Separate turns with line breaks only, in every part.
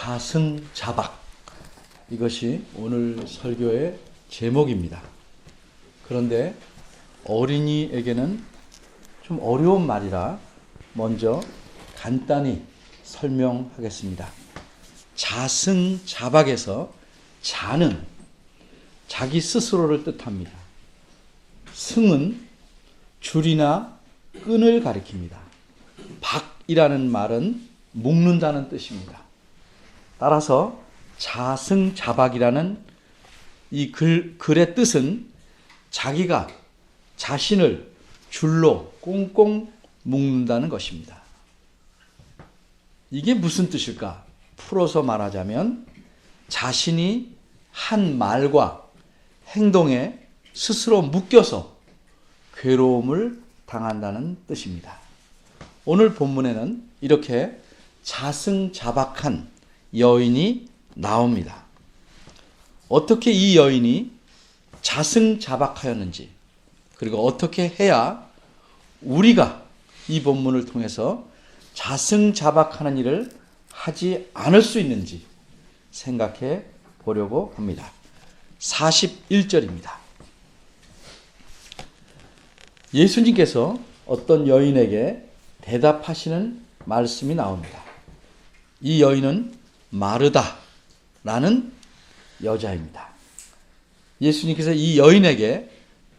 자승자박, 이것이 오늘 설교의 제목입니다. 그런데 어린이에게는 좀 어려운 말이라 먼저 간단히 설명하겠습니다. 자승자박에서 자는 자기 스스로를 뜻합니다. 승은 줄이나 끈을 가리킵니다. 박이라는 말은 묶는다는 뜻입니다. 따라서 자승자박이라는 이 글의 뜻은 자기가 자신을 줄로 꽁꽁 묶는다는 것입니다. 이게 무슨 뜻일까? 풀어서 말하자면 자신이 한 말과 행동에 스스로 묶여서 괴로움을 당한다는 뜻입니다. 오늘 본문에는 이렇게 자승자박한 여인이 나옵니다. 어떻게 이 여인이 자승자박하였는지, 그리고 어떻게 해야 우리가 이 본문을 통해서 자승자박하는 일을 하지 않을 수 있는지 생각해 보려고 합니다. 41절입니다. 예수님께서 어떤 여인에게 대답하시는 말씀이 나옵니다. 이 여인은 마르다라는 여자입니다. 예수님께서 이 여인에게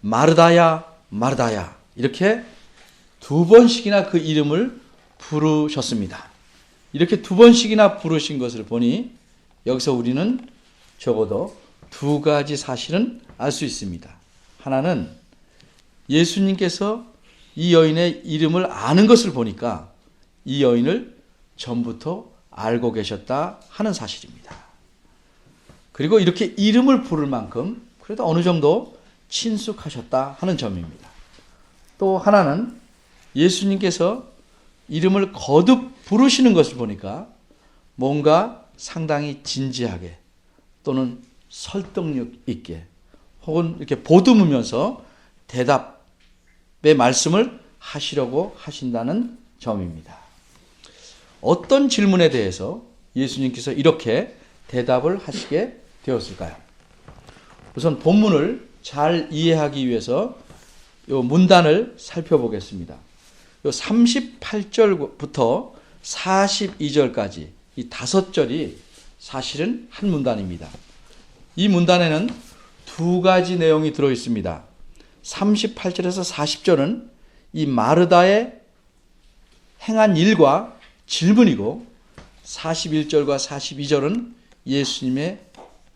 마르다야, 마르다야 이렇게 두 번씩이나 그 이름을 부르셨습니다. 이렇게 두 번씩이나 부르신 것을 보니 여기서 우리는 적어도 두 가지 사실은 알 수 있습니다. 하나는 예수님께서 이 여인의 이름을 아는 것을 보니까 이 여인을 전부터 알고 계셨다 하는 사실입니다. 그리고 이렇게 이름을 부를 만큼 그래도 어느 정도 친숙하셨다 하는 점입니다. 또 하나는 예수님께서 이름을 거듭 부르시는 것을 보니까 뭔가 상당히 진지하게 또는 설득력 있게 혹은 이렇게 보듬으면서 대답의 말씀을 하시려고 하신다는 점입니다. 어떤 질문에 대해서 예수님께서 이렇게 대답을 하시게 되었을까요? 우선 본문을 잘 이해하기 위해서 이 문단을 살펴보겠습니다. 38절부터 42절까지 이 5절이 사실은 한 문단입니다. 이 문단에는 두 가지 내용이 들어 있습니다. 38절에서 40절은 이 마르다의 행한 일과 질문이고 41절과 42절은 예수님의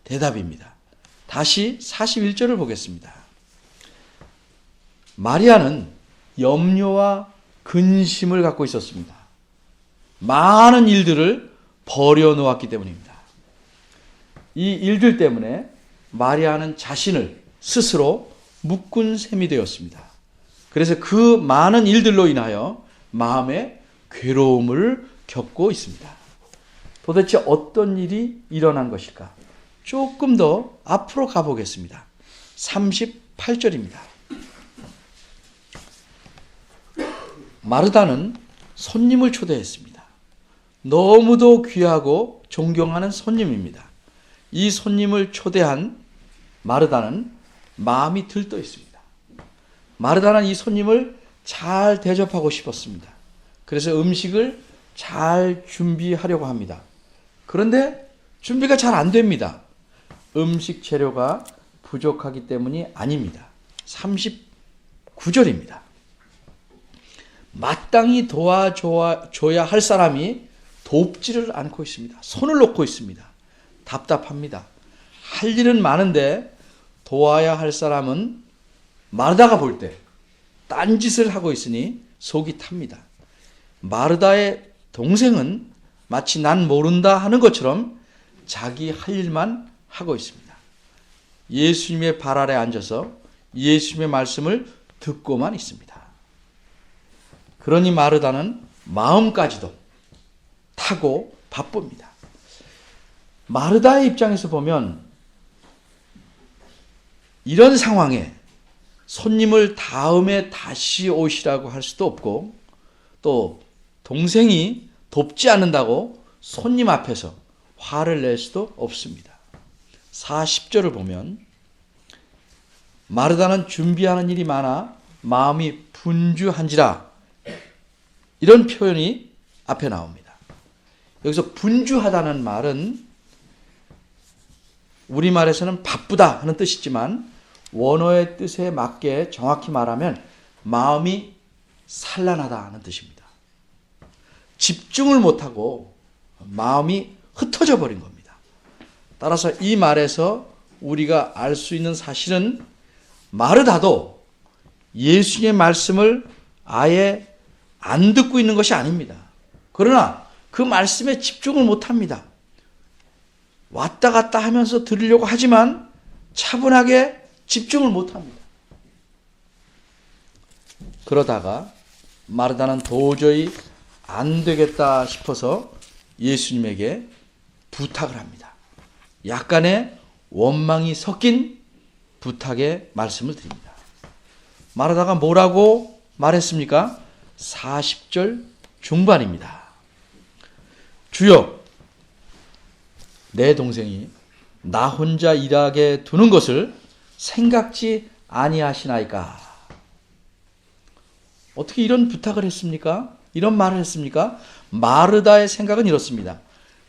대답입니다. 다시 41절을 보겠습니다. 마리아는 염려와 근심을 갖고 있었습니다. 많은 일들을 버려놓았기 때문입니다. 이 일들 때문에 마리아는 자신을 스스로 묶은 셈이 되었습니다. 그래서 그 많은 일들로 인하여 마음에 괴로움을 겪고 있습니다. 도대체 어떤 일이 일어난 것일까? 조금 더 앞으로 가보겠습니다. 38절입니다. 마르다는 손님을 초대했습니다. 너무도 귀하고 존경하는 손님입니다. 이 손님을 초대한 마르다는 마음이 들떠 있습니다. 마르다는 이 손님을 잘 대접하고 싶었습니다. 그래서 음식을 잘 준비하려고 합니다. 그런데 준비가 잘 안 됩니다. 음식 재료가 부족하기 때문이 아닙니다. 39절입니다. 마땅히 도와줘야 할 사람이 돕지를 않고 있습니다. 손을 놓고 있습니다. 답답합니다. 할 일은 많은데 도와야 할 사람은 마르다가 볼 때 딴짓을 하고 있으니 속이 탑니다. 마르다의 동생은 마치 난 모른다 하는 것처럼 자기 할 일만 하고 있습니다. 예수님의 발 아래 앉아서 예수님의 말씀을 듣고만 있습니다. 그러니 마르다는 마음까지도 타고 바쁩니다. 마르다의 입장에서 보면 이런 상황에 손님을 다음에 다시 오시라고 할 수도 없고 또 동생이 돕지 않는다고 손님 앞에서 화를 낼 수도 없습니다. 40절을 보면 마르다는 준비하는 일이 많아 마음이 분주한지라, 이런 표현이 앞에 나옵니다. 여기서 분주하다는 말은 우리말에서는 바쁘다 하는 뜻이지만 원어의 뜻에 맞게 정확히 말하면 마음이 산란하다 하는 뜻입니다. 집중을 못하고 마음이 흩어져 버린 겁니다. 따라서 이 말에서 우리가 알 수 있는 사실은 마르다도 예수님의 말씀을 아예 안 듣고 있는 것이 아닙니다. 그러나 그 말씀에 집중을 못합니다. 왔다 갔다 하면서 들으려고 하지만 차분하게 집중을 못합니다. 그러다가 마르다는 도저히 안 되겠다 싶어서 예수님에게 부탁을 합니다. 약간의 원망이 섞인 부탁의 말씀을 드립니다. 마르다가 뭐라고 말했습니까? 40절 중반입니다. 주여, 내 동생이 나 혼자 일하게 두는 것을 생각지 아니하시나이까. 어떻게 이런 부탁을 했습니까? 이런 말을 했습니까? 마르다의 생각은 이렇습니다.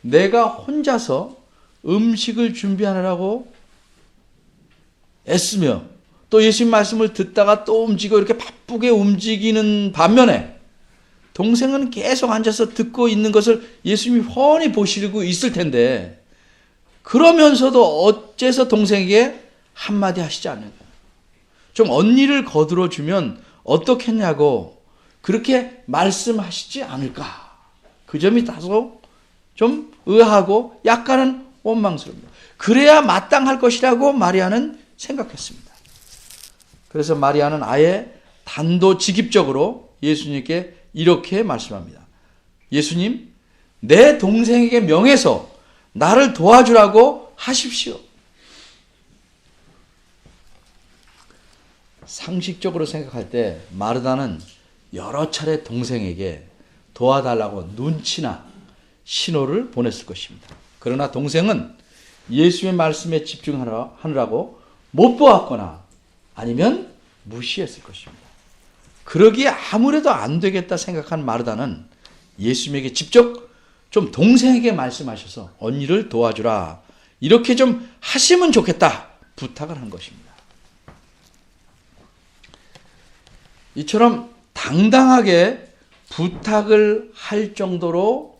내가 혼자서 음식을 준비하느라고 애쓰며 또 예수님 말씀을 듣다가 또 움직이고 이렇게 바쁘게 움직이는 반면에 동생은 계속 앉아서 듣고 있는 것을 예수님이 훤히 보시고 있을 텐데, 그러면서도 어째서 동생에게 한마디 하시지 않는가? 좀 언니를 거들어 주면 어떻겠냐고 그렇게 말씀하시지 않을까? 그 점이 다소 좀 의아하고 약간은 원망스럽니다. 그래야 마땅할 것이라고 마리아는 생각했습니다. 그래서 마리아는 아예 단도직입적으로 예수님께 이렇게 말씀합니다. 예수님, 내 동생에게 명해서 나를 도와주라고 하십시오. 상식적으로 생각할 때 마르다는 여러 차례 동생에게 도와달라고 눈치나 신호를 보냈을 것입니다. 그러나 동생은 예수의 말씀에 집중하느라고 못 보았거나 아니면 무시했을 것입니다. 그러기에 아무래도 안 되겠다 생각한 마르다는 예수님에게 직접 좀 동생에게 말씀하셔서 언니를 도와주라, 이렇게 좀 하시면 좋겠다 부탁을 한 것입니다. 이처럼 당당하게 부탁을 할 정도로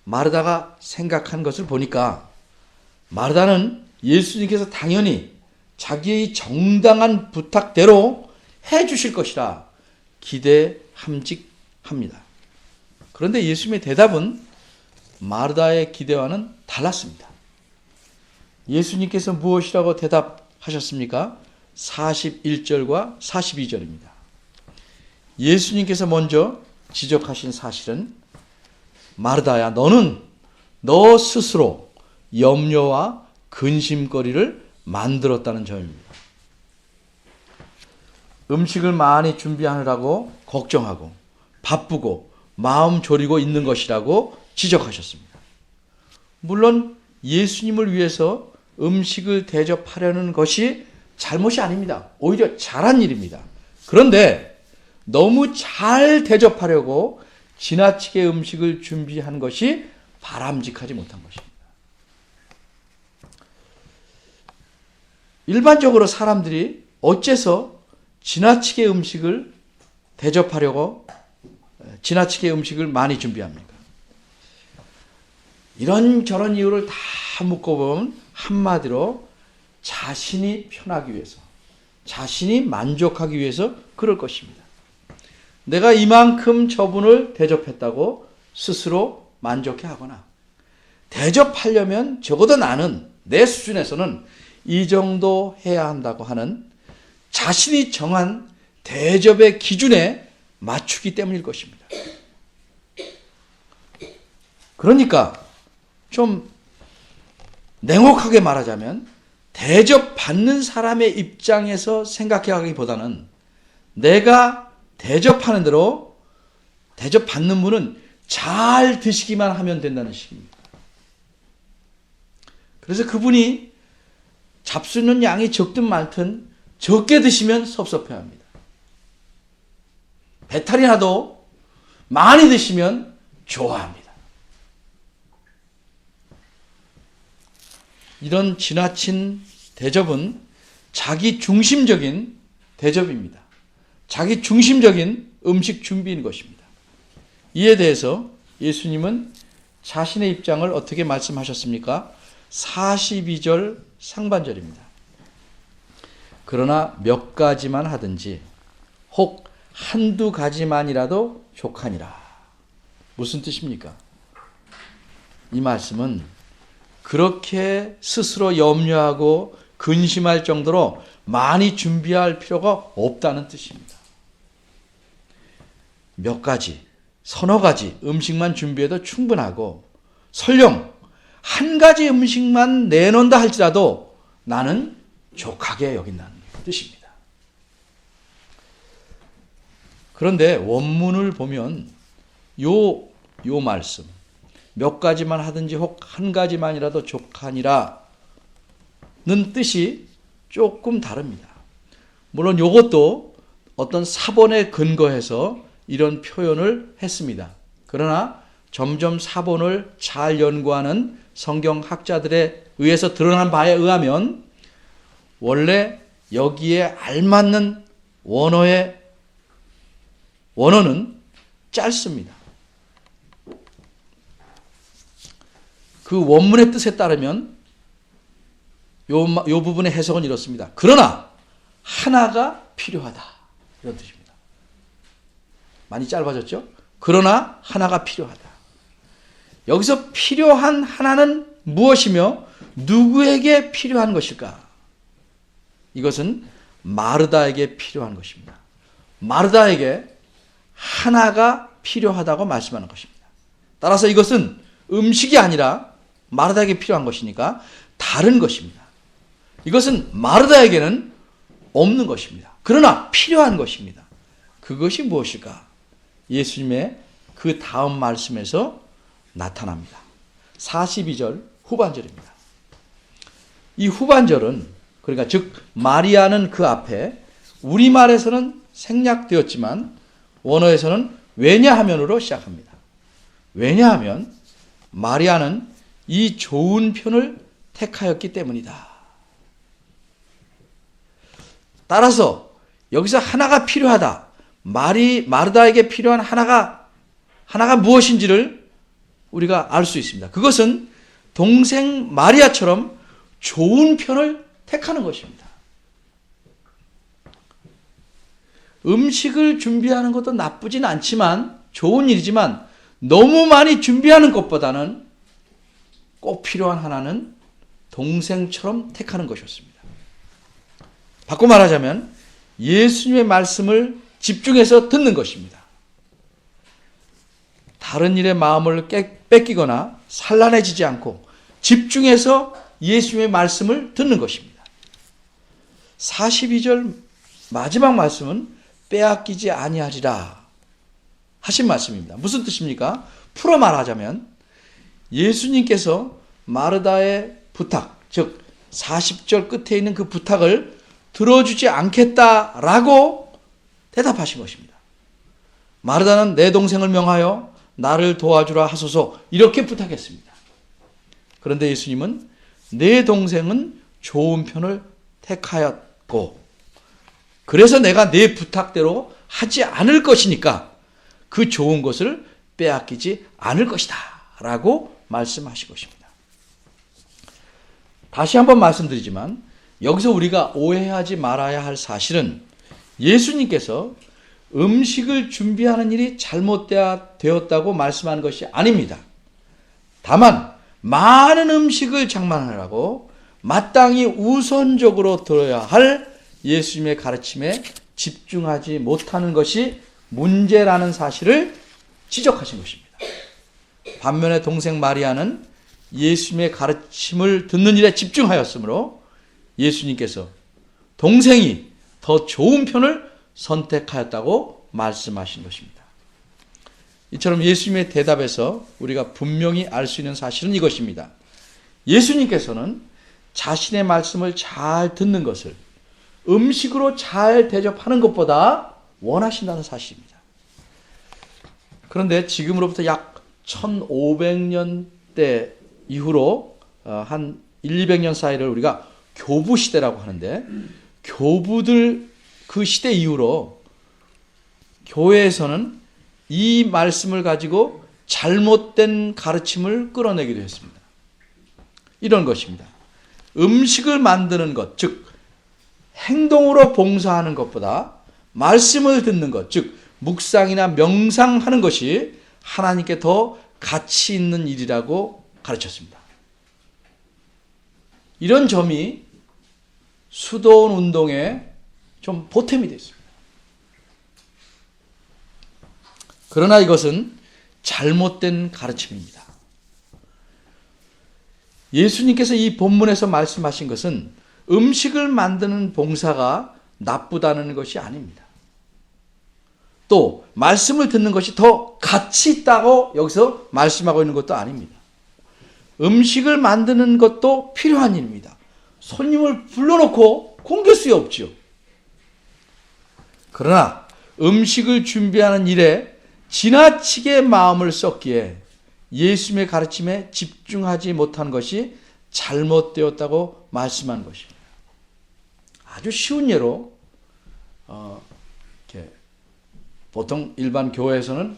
마르다가 생각한 것을 보니까 마르다는 예수님께서 당연히 자기의 정당한 부탁대로 해 주실 것이라 기대함직합니다. 그런데 예수님의 대답은 마르다의 기대와는 달랐습니다. 예수님께서 무엇이라고 대답하셨습니까? 41절과 42절입니다. 예수님께서 먼저 지적하신 사실은 마르다야, 너는 너 스스로 염려와 근심거리를 만들었다는 점입니다. 음식을 많이 준비하느라고 걱정하고 바쁘고 마음 졸이고 있는 것이라고 지적하셨습니다. 물론 예수님을 위해서 음식을 대접하려는 것이 잘못이 아닙니다. 오히려 잘한 일입니다. 그런데 너무 잘 대접하려고 지나치게 음식을 준비한 것이 바람직하지 못한 것입니다. 일반적으로 사람들이 어째서 지나치게 음식을 대접하려고 지나치게 음식을 많이 준비합니까? 이런저런 이유를 다 묶어보면 한마디로 자신이 편하기 위해서, 자신이 만족하기 위해서 그럴 것입니다. 내가 이만큼 저분을 대접했다고 스스로 만족해하거나, 대접하려면 적어도 나는 내 수준에서는 이 정도 해야 한다고 하는 자신이 정한 대접의 기준에 맞추기 때문일 것입니다. 그러니까 좀 냉혹하게 말하자면 대접받는 사람의 입장에서 생각하기보다는 내가 대접하는 대로 대접받는 분은 잘 드시기만 하면 된다는 식입니다. 그래서 그분이 잡수는 양이 적든 많든 적게 드시면 섭섭해합니다. 배탈이 나도 많이 드시면 좋아합니다. 이런 지나친 대접은 자기 중심적인 대접입니다. 자기 중심적인 음식 준비인 것입니다. 이에 대해서 예수님은 자신의 입장을 어떻게 말씀하셨습니까? 42절 상반절입니다. 그러나 몇 가지만 하든지 혹 한두 가지만이라도 족하니라. 무슨 뜻입니까? 이 말씀은 그렇게 스스로 염려하고 근심할 정도로 많이 준비할 필요가 없다는 뜻입니다. 몇 가지, 서너 가지 음식만 준비해도 충분하고 설령 한 가지 음식만 내놓는다 할지라도 나는 족하게 여긴다는 뜻입니다. 그런데 원문을 보면 요 말씀 몇 가지만 하든지 혹 한 가지만이라도 족하니라는 뜻이 조금 다릅니다. 물론 이것도 어떤 사본에 근거해서 이런 표현을 했습니다. 그러나 점점 사본을 잘 연구하는 성경학자들에 의해서 드러난 바에 의하면 원래 여기에 알맞는 원어는 짧습니다. 그 원문의 뜻에 따르면 요 부분의 해석은 이렇습니다. 그러나 하나가 필요하다. 이런 뜻입니다. 많이 짧아졌죠? 그러나 하나가 필요하다. 여기서 필요한 하나는 무엇이며 누구에게 필요한 것일까? 이것은 마르다에게 필요한 것입니다. 마르다에게 하나가 필요하다고 말씀하는 것입니다. 따라서 이것은 음식이 아니라 마르다에게 필요한 것이니까 다른 것입니다. 이것은 마르다에게는 없는 것입니다. 그러나 필요한 것입니다. 그것이 무엇일까? 예수님의 그 다음 말씀에서 나타납니다. 42절 후반절입니다. 이 후반절은 그러니까 즉 마리아는 그 앞에 우리말에서는 생략되었지만 원어에서는 왜냐하면으로 시작합니다. 왜냐하면 마리아는 이 좋은 편을 택하였기 때문이다. 따라서 여기서 하나가 필요하다. 마르다에게 필요한 하나가 무엇인지를 우리가 알 수 있습니다. 그것은 동생 마리아처럼 좋은 편을 택하는 것입니다. 음식을 준비하는 것도 나쁘진 않지만 좋은 일이지만 너무 많이 준비하는 것보다는 꼭 필요한 하나는 동생처럼 택하는 것이었습니다. 바꿔 말하자면 예수님의 말씀을 집중해서 듣는 것입니다. 다른 일에 마음을 뺏기거나 산란해지지 않고 집중해서 예수님의 말씀을 듣는 것입니다. 42절 마지막 말씀은 빼앗기지 아니하리라 하신 말씀입니다. 무슨 뜻입니까? 풀어 말하자면 예수님께서 마르다의 부탁, 즉 40절 끝에 있는 그 부탁을 들어주지 않겠다라고 대답하신 것입니다. 마르다는 내 동생을 명하여 나를 도와주라 하소서 이렇게 부탁했습니다. 그런데 예수님은 내 동생은 좋은 편을 택하였고 그래서 내가 내 부탁대로 하지 않을 것이니까 그 좋은 것을 빼앗기지 않을 것이다 라고 말씀하신 것입니다. 다시 한번 말씀드리지만 여기서 우리가 오해하지 말아야 할 사실은 예수님께서 음식을 준비하는 일이 잘못되었다고 말씀하는 것이 아닙니다. 다만 많은 음식을 장만하라고 마땅히 우선적으로 들어야 할 예수님의 가르침에 집중하지 못하는 것이 문제라는 사실을 지적하신 것입니다. 반면에 동생 마리아는 예수님의 가르침을 듣는 일에 집중하였으므로 예수님께서 동생이 더 좋은 편을 선택하였다고 말씀하신 것입니다. 이처럼 예수님의 대답에서 우리가 분명히 알 수 있는 사실은 이것입니다. 예수님께서는 자신의 말씀을 잘 듣는 것을 음식으로 잘 대접하는 것보다 원하신다는 사실입니다. 그런데 지금으로부터 약 1500년대 이후로 한 200년 사이를 우리가 교부 시대라고 하는데, 교부들 그 시대 이후로 교회에서는 이 말씀을 가지고 잘못된 가르침을 끌어내기도 했습니다. 이런 것입니다. 음식을 만드는 것, 즉 행동으로 봉사하는 것보다 말씀을 듣는 것, 즉 묵상이나 명상하는 것이 하나님께 더 가치 있는 일이라고 가르쳤습니다. 이런 점이 수도원 운동에 좀 보탬이 됐습니다. 그러나 이것은 잘못된 가르침입니다. 예수님께서 이 본문에서 말씀하신 것은 음식을 만드는 봉사가 나쁘다는 것이 아닙니다. 또 말씀을 듣는 것이 더 가치 있다고 여기서 말씀하고 있는 것도 아닙니다. 음식을 만드는 것도 필요한 일입니다. 손님을 불러놓고 굶길 수 없죠. 그러나 음식을 준비하는 일에 지나치게 마음을 쏟기에 예수님의 가르침에 집중하지 못한 것이 잘못되었다고 말씀한 것입니다. 아주 쉬운 예로 이렇게 보통 일반 교회에서는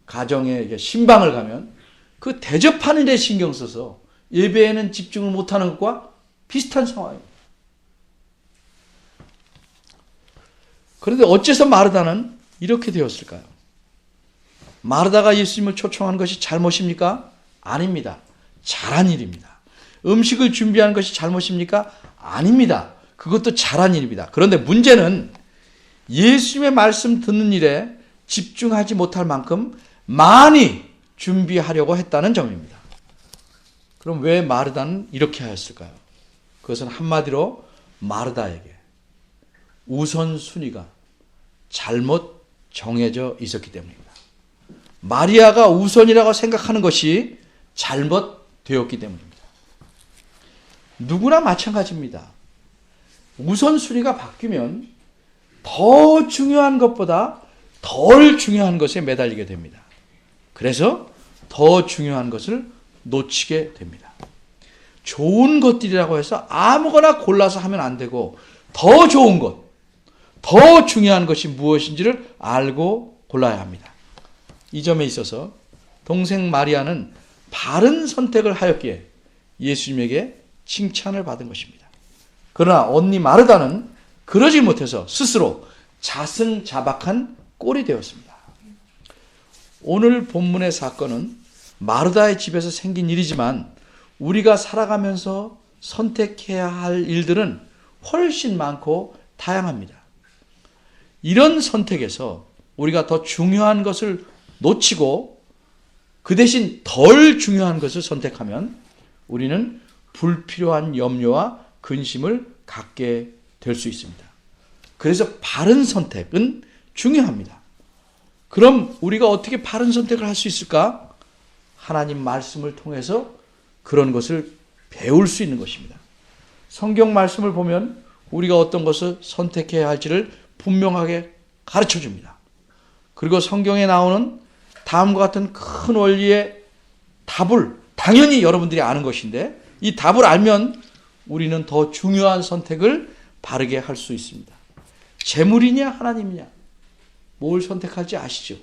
가정에 신방을 가면 그 대접하는 데 신경 써서 예배에는 집중을 못하는 것과 비슷한 상황입니다. 그런데 어째서 마르다는 이렇게 되었을까요? 마르다가 예수님을 초청한 것이 잘못입니까? 아닙니다. 잘한 일입니다. 음식을 준비하는 것이 잘못입니까? 아닙니다. 그것도 잘한 일입니다. 그런데 문제는 예수님의 말씀 듣는 일에 집중하지 못할 만큼 많이 준비하려고 했다는 점입니다. 그럼 왜 마르다는 이렇게 하였을까요? 그것은 한마디로 마르다에게 우선순위가 잘못 정해져 있었기 때문입니다. 마리아가 우선이라고 생각하는 것이 잘못되었기 때문입니다. 누구나 마찬가지입니다. 우선순위가 바뀌면 더 중요한 것보다 덜 중요한 것에 매달리게 됩니다. 그래서 더 중요한 것을 놓치게 됩니다. 좋은 것들이라고 해서 아무거나 골라서 하면 안 되고 더 좋은 것, 더 중요한 것이 무엇인지를 알고 골라야 합니다. 이 점에 있어서 동생 마리아는 바른 선택을 하였기에 예수님에게 칭찬을 받은 것입니다. 그러나 언니 마르다는 그러지 못해서 스스로 자승자박한 꼴이 되었습니다. 오늘 본문의 사건은 마르다의 집에서 생긴 일이지만 우리가 살아가면서 선택해야 할 일들은 훨씬 많고 다양합니다. 이런 선택에서 우리가 더 중요한 것을 놓치고 그 대신 덜 중요한 것을 선택하면 우리는 불필요한 염려와 근심을 갖게 될 수 있습니다. 그래서 바른 선택은 중요합니다. 그럼 우리가 어떻게 바른 선택을 할 수 있을까? 하나님 말씀을 통해서 그런 것을 배울 수 있는 것입니다. 성경 말씀을 보면 우리가 어떤 것을 선택해야 할지를 분명하게 가르쳐 줍니다. 그리고 성경에 나오는 다음과 같은 큰 원리의 답을 당연히 여러분들이 아는 것인데 이 답을 알면 우리는 더 중요한 선택을 바르게 할 수 있습니다. 재물이냐 하나님이냐 뭘 선택할지 아시죠?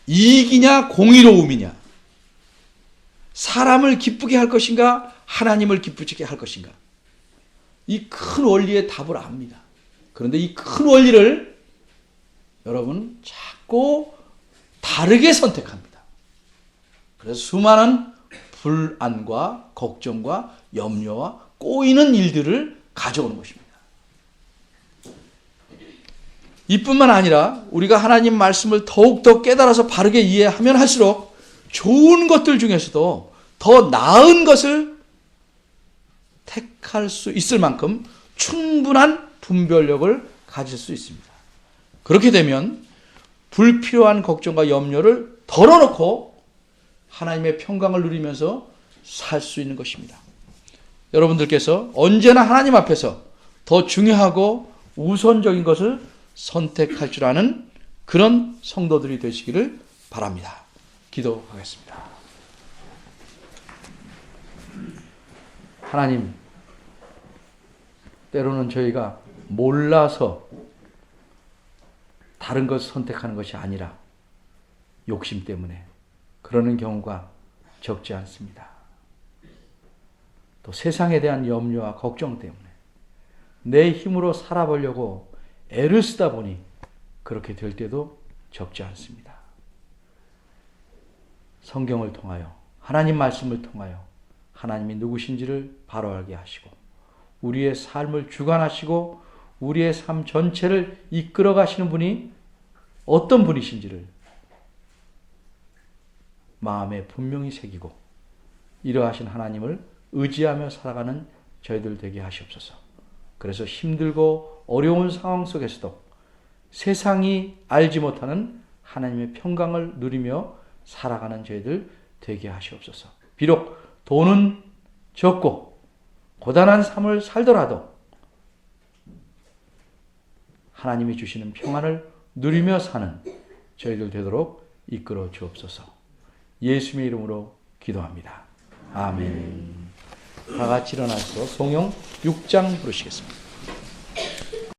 이익이냐 공의로움이냐 사람을 기쁘게 할 것인가 하나님을 기쁘게 할 것인가 이 큰 원리의 답을 압니다. 그런데 이 큰 원리를 여러분 자꾸 다르게 선택합니다. 그래서 수많은 불안과 걱정과 염려와 꼬이는 일들을 가져오는 것입니다. 이뿐만 아니라 우리가 하나님 말씀을 더욱더 깨달아서 바르게 이해하면 할수록 좋은 것들 중에서도 더 나은 것을 택할 수 있을 만큼 충분한 분별력을 가질 수 있습니다. 그렇게 되면 불필요한 걱정과 염려를 덜어놓고 하나님의 평강을 누리면서 살 수 있는 것입니다. 여러분들께서 언제나 하나님 앞에서 더 중요하고 우선적인 것을 선택할 줄 아는 그런 성도들이 되시기를 바랍니다. 기도하겠습니다. 하나님, 때로는 저희가 몰라서 다른 것을 선택하는 것이 아니라 욕심 때문에 그러는 경우가 적지 않습니다. 또 세상에 대한 염려와 걱정 때문에 내 힘으로 살아보려고 애를 쓰다 보니 그렇게 될 때도 적지 않습니다. 성경을 통하여, 하나님 말씀을 통하여 하나님이 누구신지를 바로 알게 하시고 우리의 삶을 주관하시고 우리의 삶 전체를 이끌어 가시는 분이 어떤 분이신지를 마음에 분명히 새기고 이러하신 하나님을 의지하며 살아가는 저희들 되게 하시옵소서. 그래서 힘들고 어려운 상황 속에서도 세상이 알지 못하는 하나님의 평강을 누리며 살아가는 저희들 되게 하시옵소서. 비록 돈은 적고 고단한 삶을 살더라도 하나님이 주시는 평안을 누리며 사는 저희들 되도록 이끌어 주옵소서. 예수님의 이름으로 기도합니다. 아멘. 다 같이 일어나서 성경 6장 부르시겠습니다.